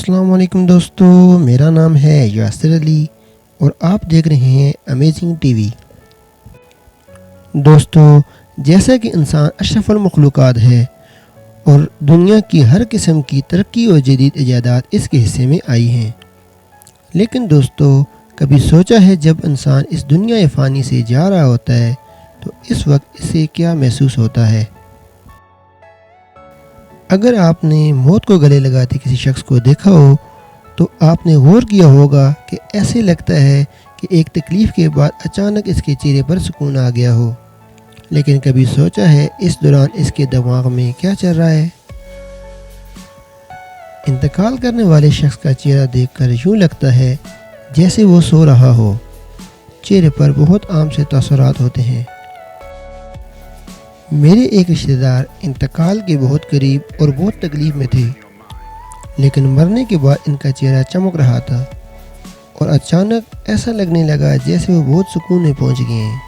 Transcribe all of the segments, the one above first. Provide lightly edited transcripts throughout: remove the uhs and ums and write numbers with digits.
अस्सलाम वालेकुम दोस्तों, मेरा नाम है यासिर अली और आप देख रहे हैं अमेजिंग टीवी। दोस्तों, जैसा कि इंसान अशरफुल मखलूक़ात है और दुनिया की हर किस्म की तरक्की और जदीद इजादात इसके हिस्से में आई हैं, लेकिन दोस्तों कभी सोचा है जब इंसान इस दुनिया फ़ानी से जा रहा होता है तो इस वक्त इसे क्या महसूस होता है। अगर आपने मौत को गले लगाते किसी शख्स को देखा हो तो आपने गौर किया होगा कि ऐसे लगता है कि एक तकलीफ़ के बाद अचानक इसके चेहरे पर सुकून आ गया हो, लेकिन कभी सोचा है इस दौरान इसके दिमाग में क्या चल रहा है। इंतकाल करने वाले शख्स का चेहरा देखकर यूँ लगता है जैसे वो सो रहा हो। चेहरे पर बहुत आम से तासुरात होते हैं। मेरे एक रिश्तेदार इंतकाल के बहुत करीब और बहुत तकलीफ़ में थे, लेकिन मरने के बाद इनका चेहरा चमक रहा था और अचानक ऐसा लगने लगा जैसे वो बहुत सुकून में पहुंच गए हैं।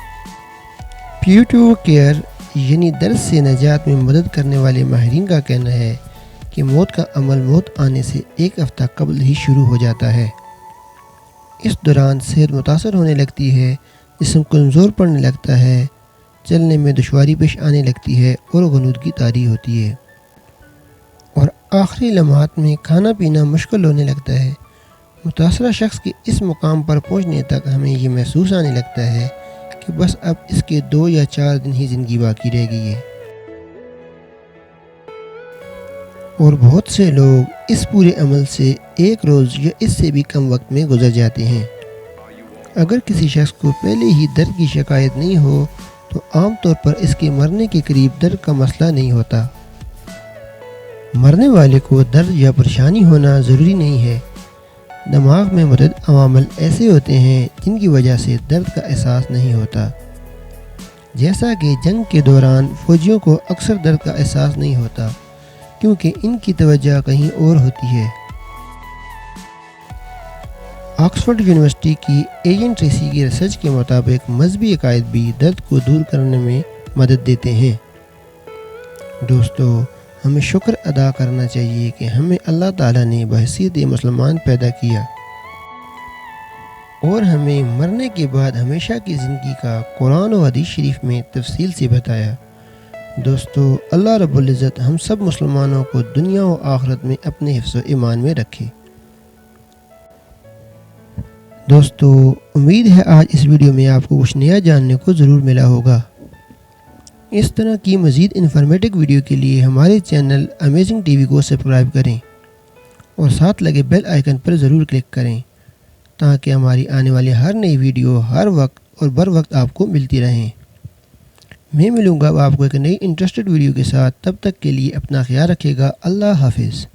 प्यूटो केयर यानी दर्द से निजात में मदद करने वाले माहिरीन का कहना है कि मौत का अमल मौत आने से एक हफ़्ता कबल ही शुरू हो जाता है। इस दौरान सेहत मुतासर होने लगती है, जिस्म कमज़ोर पड़ने लगता है, चलने में दुश्वारी पेश आने लगती है और गनुदगी तारी होती है और आखिरी लम्हात में खाना पीना मुश्किल होने लगता है। मुतासरा शख्स के इस मुकाम पर पहुंचने तक हमें ये महसूस आने लगता है कि बस अब इसके 2 या 4 दिन ही ज़िंदगी बाकी रह गई है। और बहुत से लोग इस पूरे अमल से एक रोज़ या इससे भी कम वक्त में गुजर जाते हैं। अगर किसी शख्स को पहले ही दर्द की शिकायत नहीं हो तो आम तौर पर इसके मरने के करीब दर्द का मसला नहीं होता। मरने वाले को दर्द या परेशानी होना ज़रूरी नहीं है। दिमाग में मुतअद्दिद अवामिल ऐसे होते हैं जिनकी वजह से दर्द का एहसास नहीं होता। जैसा कि जंग के दौरान फ़ौजियों को अक्सर दर्द का एहसास नहीं होता क्योंकि इनकी तवज्जो कहीं और होती है। ऑक्सफोर्ड यूनिवर्सिटी की एजेंट ट्रेसी की रिसर्च के मुताबिक मजहबी अकायद भी दर्द को दूर करने में मदद देते हैं। दोस्तों, हमें शुक्र अदा करना चाहिए कि हमें अल्लाह ताला ने बहैसियत मुसलमान पैदा किया और हमें मरने के बाद हमेशा की ज़िंदगी का कुरान और हदीस शरीफ में तफसील से बताया। दोस्तों, अल्लाह रब्बुल इज़्ज़त हम सब मुसलमानों को दुनिया और आखिरत में अपने हिफ्ज़ व ईमान में रखे। दोस्तों, उम्मीद है आज इस वीडियो में आपको कुछ नया जानने को ज़रूर मिला होगा। इस तरह की मज़ीद इन्फॉर्मेटिव वीडियो के लिए हमारे चैनल अमेजिंग टीवी को सब्सक्राइब करें और साथ लगे बेल आइकन पर ज़रूर क्लिक करें ताकि हमारी आने वाली हर नई वीडियो हर वक्त और बर वक्त आपको मिलती रहें। मैं मिलूँगा आपको एक नई इंटरेस्टेड वीडियो के साथ। तब तक के लिए अपना ख्याल रखिएगा। अल्लाह हाफिज़।